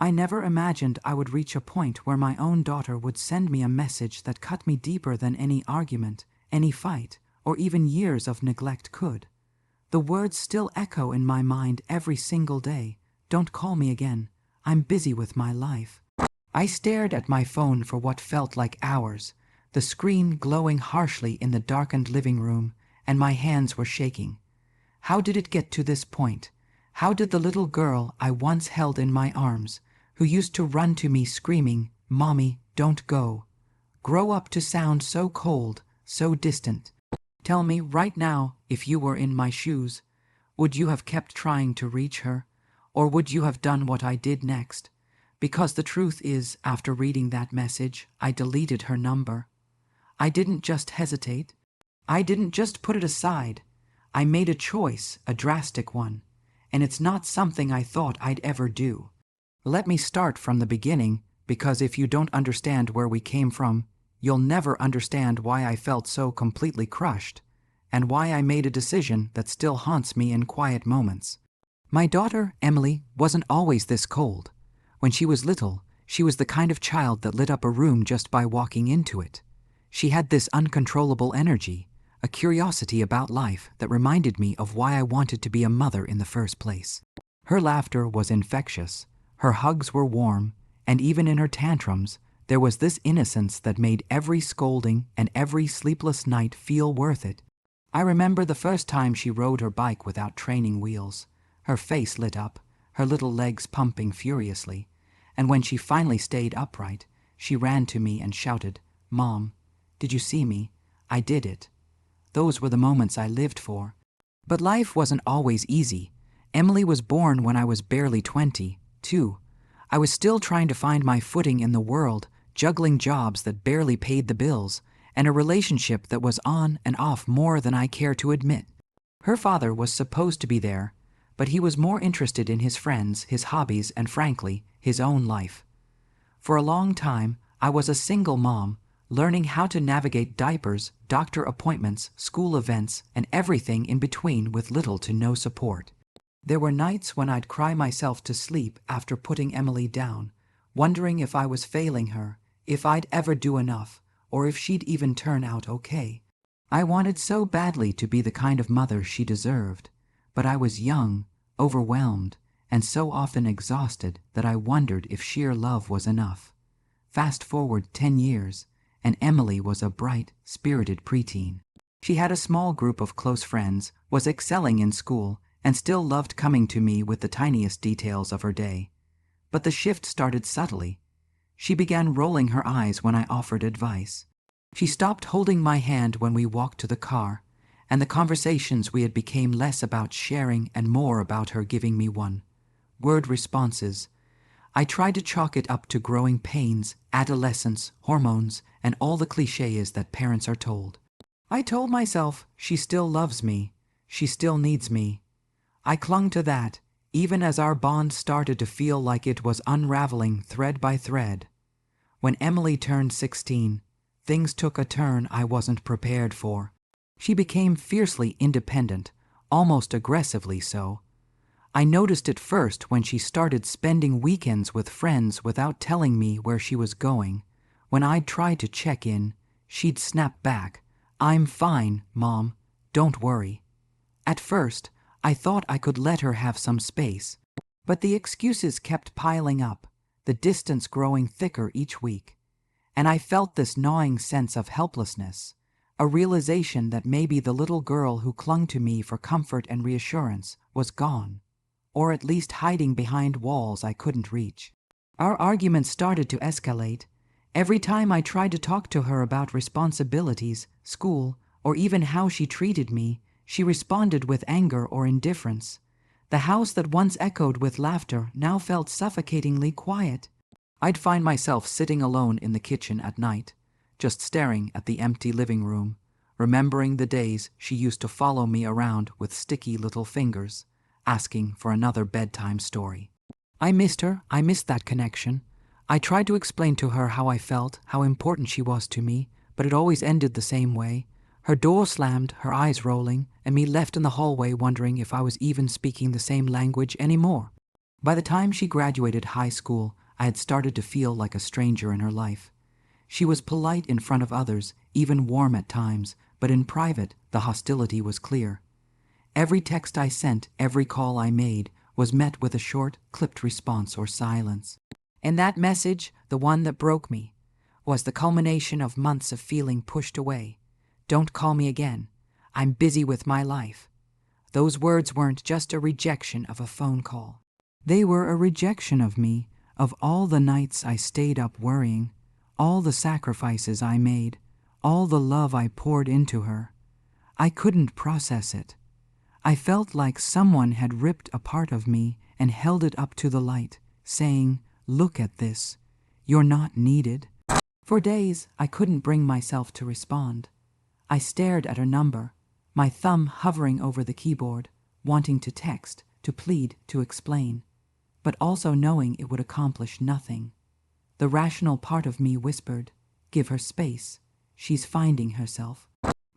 I never imagined I would reach a point where my own daughter would send me a message that cut me deeper than any argument, any fight, or even years of neglect could. The words still echo in my mind every single day. Don't call me again. I'm busy with my life. I stared at my phone for what felt like hours, the screen glowing harshly in the darkened living room, and my hands were shaking. How did it get to this point? How did the little girl I once held in my arms, who used to run to me screaming, "Mommy, don't go," grow up to sound so cold, so distant? Tell me right now, if you were in my shoes, would you have kept trying to reach her, or would you have done what I did next? Because the truth is, after reading that message, I deleted her number. I didn't just hesitate. I didn't just put it aside. I made a choice, a drastic one, and it's not something I thought I'd ever do. Let me start from the beginning, because if you don't understand where we came from, you'll never understand why I felt so completely crushed, and why I made a decision that still haunts me in quiet moments. My daughter, Emily, wasn't always this cold. When she was little, she was the kind of child that lit up a room just by walking into it. She had this uncontrollable energy, a curiosity about life that reminded me of why I wanted to be a mother in the first place. Her laughter was infectious, her hugs were warm, and even in her tantrums, there was this innocence that made every scolding and every sleepless night feel worth it. I remember the first time she rode her bike without training wheels. Her face lit up, her little legs pumping furiously, and when she finally stayed upright, she ran to me and shouted, "Mom, did you see me? I did it." Those were the moments I lived for. But life wasn't always easy. Emily was born when I was barely 20, too. I was still trying to find my footing in the world, juggling jobs that barely paid the bills, and a relationship that was on and off more than I care to admit. Her father was supposed to be there, but he was more interested in his friends, his hobbies, and frankly, his own life. For a long time, I was a single mom, learning how to navigate diapers, doctor appointments, school events, and everything in between with little to no support. There were nights when I'd cry myself to sleep after putting Emily down, wondering if I was failing her, if I'd ever do enough, or if she'd even turn out okay. I wanted so badly to be the kind of mother she deserved, but I was young, overwhelmed, and so often exhausted that I wondered if sheer love was enough. Fast forward 10 years, and Emily was a bright, spirited preteen. She had a small group of close friends, was excelling in school, and still loved coming to me with the tiniest details of her day. But the shift started subtly. She began rolling her eyes when I offered advice. She stopped holding my hand when we walked to the car, and the conversations we had became less about sharing and more about her giving me one-word responses. I tried to chalk it up to growing pains, adolescence, hormones, and all the cliches that parents are told. I told myself she still loves me, she still needs me. I clung to that, even as our bond started to feel like it was unraveling thread by thread. When Emily turned 16, things took a turn I wasn't prepared for. She became fiercely independent, almost aggressively so. I noticed it first when she started spending weekends with friends without telling me where she was going. When I'd try to check in, she'd snap back, "I'm fine, Mom, don't worry." At first, I thought I could let her have some space, but the excuses kept piling up, the distance growing thicker each week. And I felt this gnawing sense of helplessness, a realization that maybe the little girl who clung to me for comfort and reassurance was gone, or at least hiding behind walls I couldn't reach. Our arguments started to escalate. Every time I tried to talk to her about responsibilities, school, or even how she treated me, she responded with anger or indifference. The house that once echoed with laughter now felt suffocatingly quiet. I'd find myself sitting alone in the kitchen at night, just staring at the empty living room, remembering the days she used to follow me around with sticky little fingers, asking for another bedtime story. I missed her, I missed that connection. I tried to explain to her how I felt, how important she was to me, but it always ended the same way. Her door slammed, her eyes rolling, and me left in the hallway wondering if I was even speaking the same language anymore. By the time she graduated high school, I had started to feel like a stranger in her life. She was polite in front of others, even warm at times, but in private, the hostility was clear. Every text I sent, every call I made, was met with a short, clipped response or silence. And that message, the one that broke me, was the culmination of months of feeling pushed away. Don't call me again. I'm busy with my life. Those words weren't just a rejection of a phone call. They were a rejection of me, of all the nights I stayed up worrying, all the sacrifices I made, all the love I poured into her. I couldn't process it. I felt like someone had ripped a part of me and held it up to the light, saying, "Look at this. You're not needed." For days, I couldn't bring myself to respond. I stared at her number, my thumb hovering over the keyboard, wanting to text, to plead, to explain, but also knowing it would accomplish nothing. The rational part of me whispered, "Give her space. She's finding herself."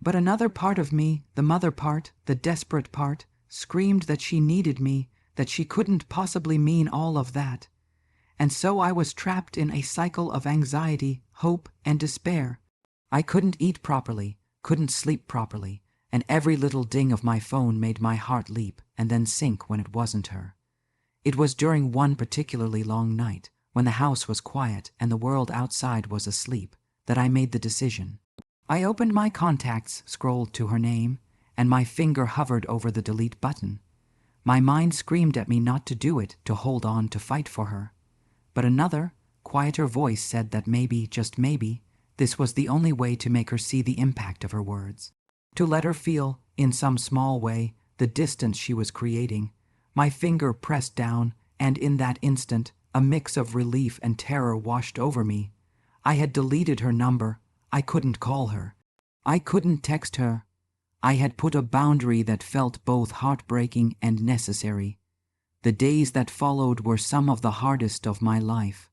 But another part of me, the mother part, the desperate part, screamed that she needed me, that she couldn't possibly mean all of that. And so I was trapped in a cycle of anxiety, hope, and despair. I couldn't eat properly, couldn't sleep properly, and every little ding of my phone made my heart leap and then sink when it wasn't her. It was during one particularly long night, when the house was quiet and the world outside was asleep, that I made the decision. I opened my contacts, scrolled to her name, and my finger hovered over the delete button. My mind screamed at me not to do it, to hold on, to fight for her. But another, quieter voice said that maybe, just maybe, this was the only way to make her see the impact of her words. To let her feel, in some small way, the distance she was creating. My finger pressed down, and in that instant, a mix of relief and terror washed over me. I had deleted her number. I couldn't call her. I couldn't text her. I had put a boundary that felt both heartbreaking and necessary. The days that followed were some of the hardest of my life.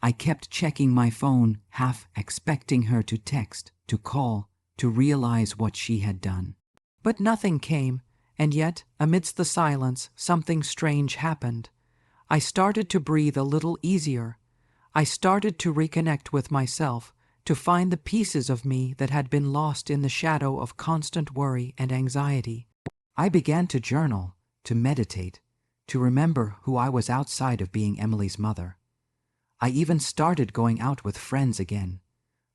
I kept checking my phone, half expecting her to text, to call, to realize what she had done. But nothing came, and yet, amidst the silence, something strange happened. I started to breathe a little easier. I started to reconnect with myself, to find the pieces of me that had been lost in the shadow of constant worry and anxiety. I began to journal, to meditate, to remember who I was outside of being Emily's mother. I even started going out with friends again,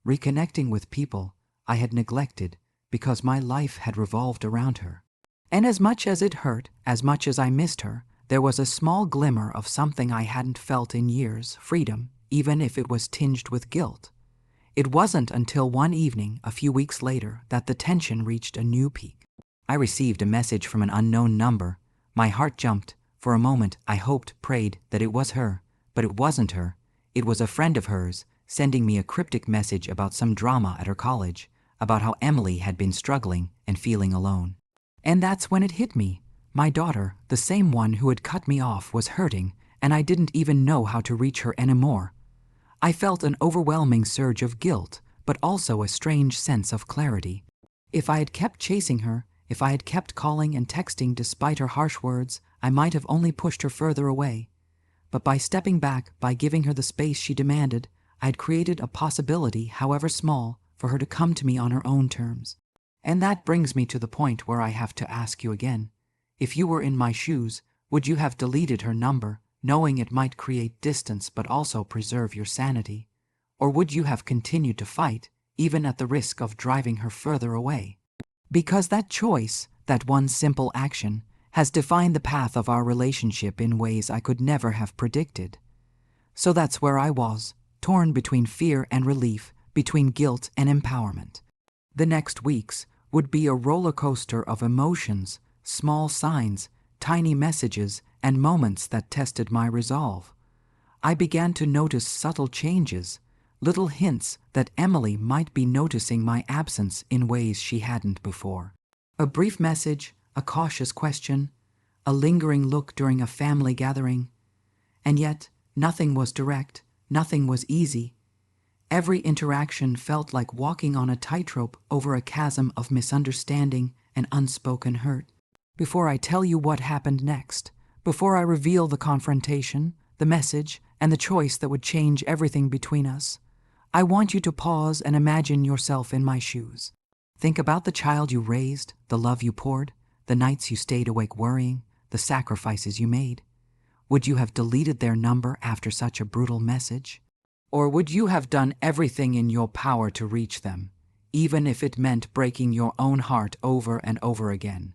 reconnecting with people I had neglected because my life had revolved around her. And as much as it hurt, as much as I missed her, there was a small glimmer of something I hadn't felt in years, freedom, even if it was tinged with guilt. It wasn't until one evening, a few weeks later, that the tension reached a new peak. I received a message from an unknown number. My heart jumped. For a moment, I hoped, prayed that it was her. But it wasn't her. It was a friend of hers, sending me a cryptic message about some drama at her college, about how Emily had been struggling and feeling alone. And that's when it hit me. My daughter, the same one who had cut me off, was hurting, and I didn't even know how to reach her anymore. I felt an overwhelming surge of guilt, but also a strange sense of clarity. If I had kept chasing her, if I had kept calling and texting despite her harsh words, I might have only pushed her further away. But by stepping back, by giving her the space she demanded, I had created a possibility, however small, for her to come to me on her own terms. And that brings me to the point where I have to ask you again. If you were in my shoes, would you have deleted her number, knowing it might create distance but also preserve your sanity? Or would you have continued to fight, even at the risk of driving her further away? Because that choice, that one simple action, has defined the path of our relationship in ways I could never have predicted. So that's where I was, torn between fear and relief, between guilt and empowerment. The next weeks would be a roller coaster of emotions, small signs, tiny messages, and moments that tested my resolve. I began to notice subtle changes, little hints that Emily might be noticing my absence in ways she hadn't before. A brief message, a cautious question, a lingering look during a family gathering. And yet, nothing was direct, nothing was easy. Every interaction felt like walking on a tightrope over a chasm of misunderstanding and unspoken hurt. Before I tell you what happened next, Before I reveal the confrontation, the message, and the choice that would change everything between us, I want you to pause and imagine yourself in my shoes. Think about the child you raised, the love you poured, the nights you stayed awake worrying, the sacrifices you made. Would you have deleted their number after such a brutal message? Or would you have done everything in your power to reach them, even if it meant breaking your own heart over and over again?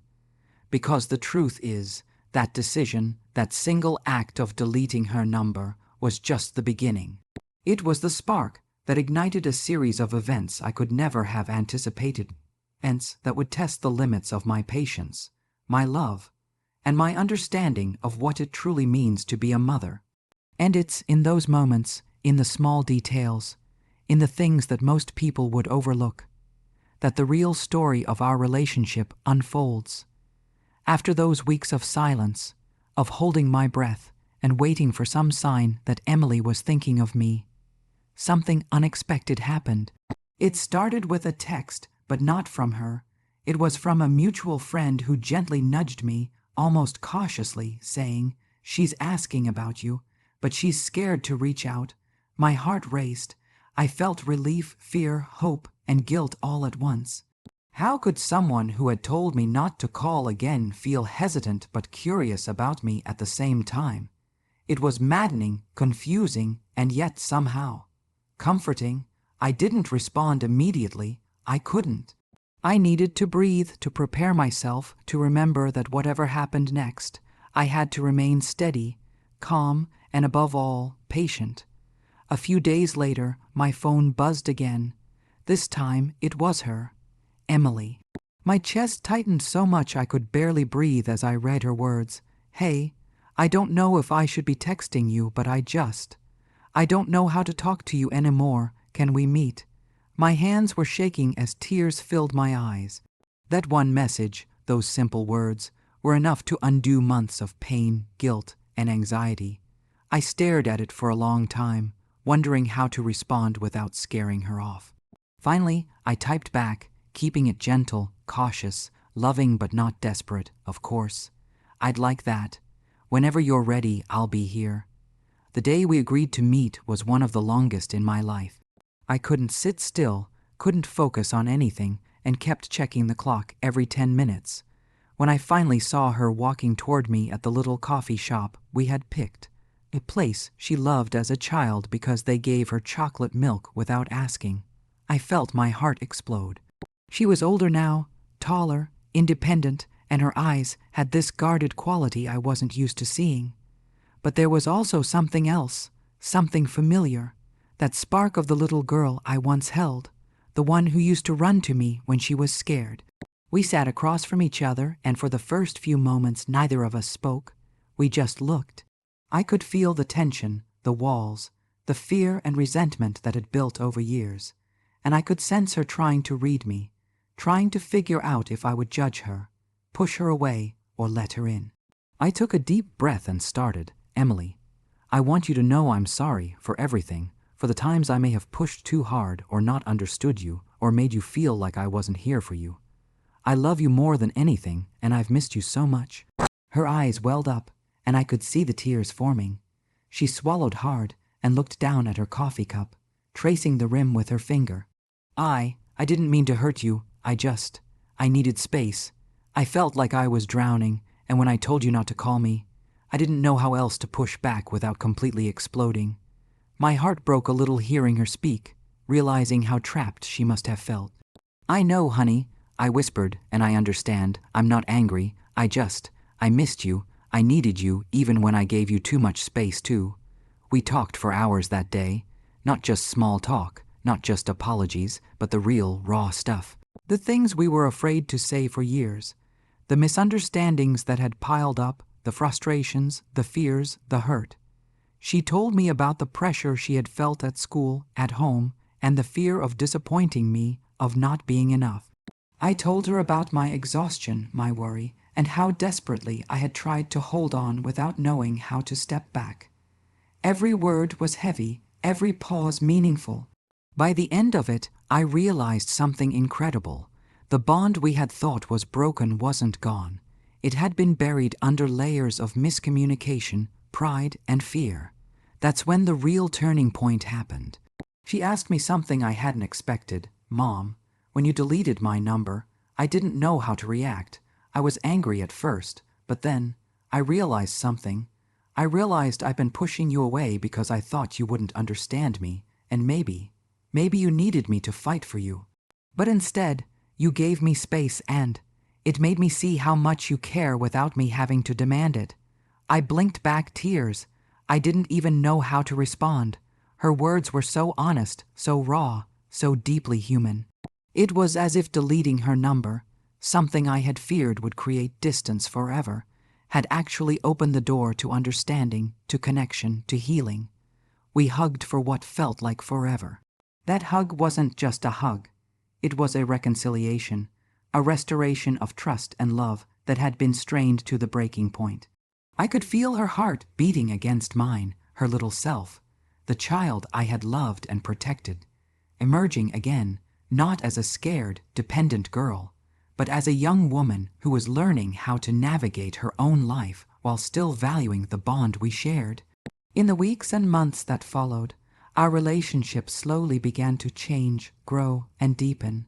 Because the truth is, that decision, that single act of deleting her number, was just the beginning. It was the spark that ignited a series of events I could never have anticipated, events that would test the limits of my patience, my love, and my understanding of what it truly means to be a mother. And it's in those moments, in the small details, in the things that most people would overlook, that the real story of our relationship unfolds. After those weeks of silence, of holding my breath and waiting for some sign that Emily was thinking of me, something unexpected happened. It started with a text, but not from her. It was from a mutual friend who gently nudged me, almost cautiously, saying, "She's asking about you, but she's scared to reach out." My heart raced. I felt relief, fear, hope, and guilt all at once. How could someone who had told me not to call again feel hesitant but curious about me at the same time? It was maddening, confusing, and yet somehow comforting. I didn't respond immediately. I couldn't. I needed to breathe, to prepare myself, to remember that whatever happened next, I had to remain steady, calm, and above all, patient. A few days later, my phone buzzed again. This time, it was her. Emily. My chest tightened so much I could barely breathe as I read her words. "Hey, I don't know if I should be texting you, but I don't know how to talk to you anymore. Can we meet?" My hands were shaking as tears filled my eyes. That one message, those simple words, were enough to undo months of pain, guilt, and anxiety. I stared at it for a long time, wondering how to respond without scaring her off. Finally, I typed back, keeping it gentle, cautious, loving but not desperate, of course. "I'd like that. Whenever you're ready, I'll be here." The day we agreed to meet was one of the longest in my life. I couldn't sit still, couldn't focus on anything, and kept checking the clock every 10 minutes. When I finally saw her walking toward me at the little coffee shop we had picked, a place she loved as a child because they gave her chocolate milk without asking, I felt my heart explode. She was older now, taller, independent, and her eyes had this guarded quality I wasn't used to seeing. But there was also something else, something familiar, that spark of the little girl I once held, the one who used to run to me when she was scared. We sat across from each other, and for the first few moments neither of us spoke. We just looked. I could feel the tension, the walls, the fear and resentment that had built over years, and I could sense her trying to read me, trying to figure out if I would judge her, push her away, or let her in. I took a deep breath and started, "Emily, I want you to know I'm sorry for everything, for the times I may have pushed too hard or not understood you or made you feel like I wasn't here for you. I love you more than anything, and I've missed you so much." Her eyes welled up, and I could see the tears forming. She swallowed hard and looked down at her coffee cup, tracing the rim with her finger. I didn't mean to hurt you. I needed space. I felt like I was drowning, and when I told you not to call me, I didn't know how else to push back without completely exploding. My heart broke a little hearing her speak, realizing how trapped she must have felt. "I know, honey," I whispered, "and I understand. I'm not angry. I missed you. I needed you even when I gave you too much space, too. We talked for hours that day. Not just small talk, not just apologies, but the real, raw stuff. The things we were afraid to say for years. The misunderstandings that had piled up, the frustrations, the fears, the hurt. She told me about the pressure she had felt at school, at home, and the fear of disappointing me, of not being enough. I told her about my exhaustion, my worry, and how desperately I had tried to hold on without knowing how to step back. Every word was heavy, every pause meaningful. By the end of it, I realized something incredible. The bond we had thought was broken wasn't gone. It had been buried under layers of miscommunication, pride, and fear. That's when the real turning point happened. She asked me something I hadn't expected. "Mom, when you deleted my number, I didn't know how to react. I was angry at first, but then I realized something. I realized I've been pushing you away because I thought you wouldn't understand me, and maybe you needed me to fight for you. But instead, you gave me space and it made me see how much you care without me having to demand it." I blinked back tears. I didn't even know how to respond. Her words were so honest, so raw, so deeply human. It was as if deleting her number, something I had feared would create distance forever, had actually opened the door to understanding, to connection, to healing. We hugged for what felt like forever. That hug wasn't just a hug. It was a reconciliation, a restoration of trust and love that had been strained to the breaking point. I could feel her heart beating against mine, her little self, the child I had loved and protected, emerging again, not as a scared, dependent girl, but as a young woman who was learning how to navigate her own life while still valuing the bond we shared. In the weeks and months that followed, our relationship slowly began to change, grow, and deepen.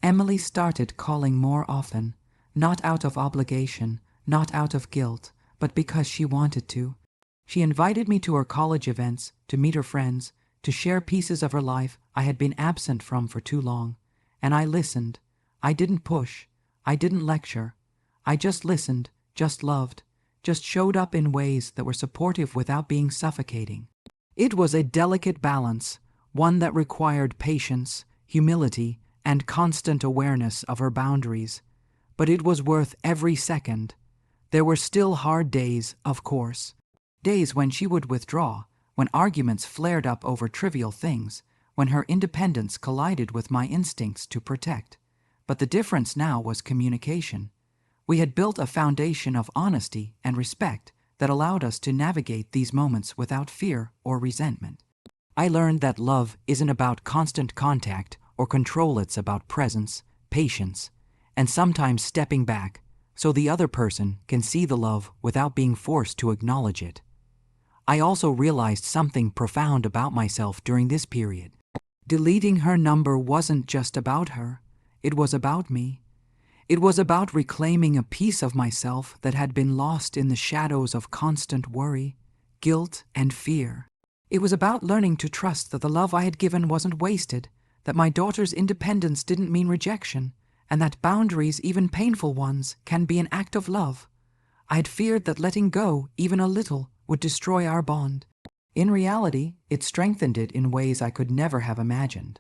Emily started calling more often, not out of obligation, not out of guilt, but because she wanted to. She invited me to her college events, to meet her friends, to share pieces of her life I had been absent from for too long. And I listened. I didn't push. I didn't lecture. I just listened, just loved, just showed up in ways that were supportive without being suffocating. It was a delicate balance, one that required patience, humility, and constant awareness of her boundaries. But it was worth every second. There were still hard days, of course. Days when she would withdraw, when arguments flared up over trivial things, when her independence collided with my instincts to protect. But the difference now was communication. We had built a foundation of honesty and respect that allowed us to navigate these moments without fear or resentment. I learned that love isn't about constant contact or control. It's about presence, patience, and sometimes stepping back so the other person can see the love without being forced to acknowledge it. I also realized something profound about myself during this period. Deleting her number wasn't just about her. It was about me. It was about reclaiming a piece of myself that had been lost in the shadows of constant worry, guilt, and fear. It was about learning to trust that the love I had given wasn't wasted, that my daughter's independence didn't mean rejection, and that boundaries, even painful ones, can be an act of love. I had feared that letting go, even a little, would destroy our bond. In reality, it strengthened it in ways I could never have imagined.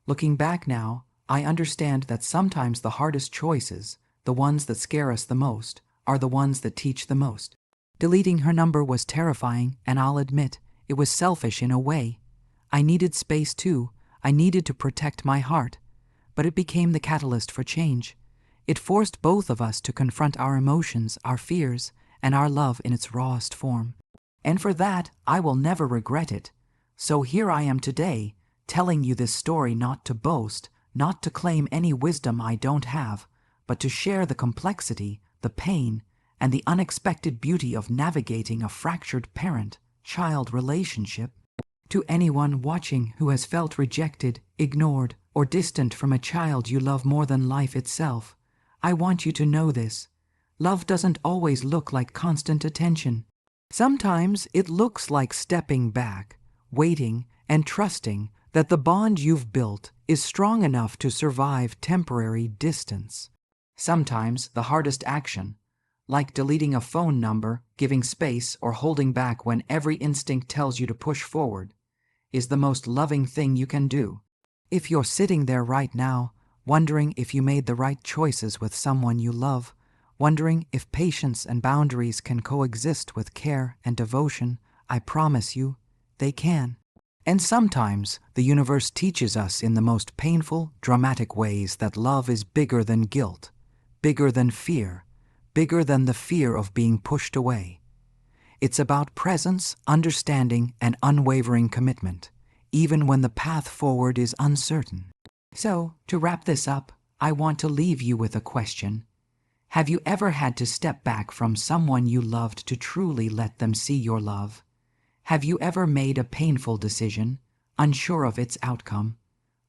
Looking back now, I understand that sometimes the hardest choices, the ones that scare us the most, are the ones that teach the most. Deleting her number was terrifying, and I'll admit, it was selfish in a way. I needed space too. I needed to protect my heart. But it became the catalyst for change. It forced both of us to confront our emotions, our fears, and our love in its rawest form. And for that, I will never regret it. So here I am today, telling you this story not to boast, not to claim any wisdom I don't have, but to share the complexity, the pain, and the unexpected beauty of navigating a fractured parent-child relationship. To anyone watching who has felt rejected, ignored, or distant from a child you love more than life itself, I want you to know this. Love doesn't always look like constant attention. Sometimes it looks like stepping back, waiting, and trusting that the bond you've built is strong enough to survive temporary distance. Sometimes the hardest action, like deleting a phone number, giving space, or holding back when every instinct tells you to push forward, is the most loving thing you can do. If you're sitting there right now, wondering if you made the right choices with someone you love, wondering if patience and boundaries can coexist with care and devotion, I promise you, they can. And sometimes the universe teaches us in the most painful, dramatic ways that love is bigger than guilt, bigger than fear, bigger than the fear of being pushed away. It's about presence, understanding, and unwavering commitment, even when the path forward is uncertain. So, to wrap this up, I want to leave you with a question. Have you ever had to step back from someone you loved to truly let them see your love? Have you ever made a painful decision, unsure of its outcome,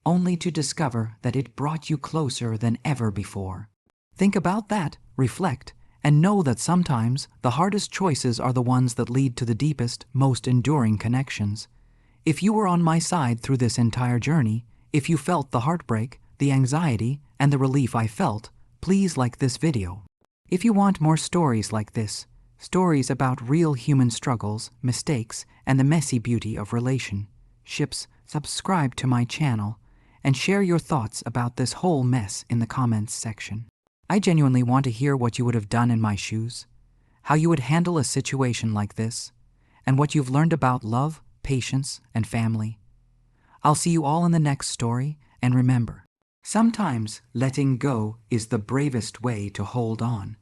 only to discover that it brought you closer than ever before? Think about that, reflect, and know that sometimes the hardest choices are the ones that lead to the deepest, most enduring connections. If you were on my side through this entire journey, if you felt the heartbreak, the anxiety, and the relief I felt, please like this video. If you want more stories like this, stories about real human struggles, mistakes, and the messy beauty of relationships, subscribe to my channel and share your thoughts about this whole mess in the comments section. I genuinely want to hear what you would have done in my shoes, how you would handle a situation like this, and what you've learned about love, patience, and family. I'll see you all in the next story, and remember, sometimes letting go is the bravest way to hold on.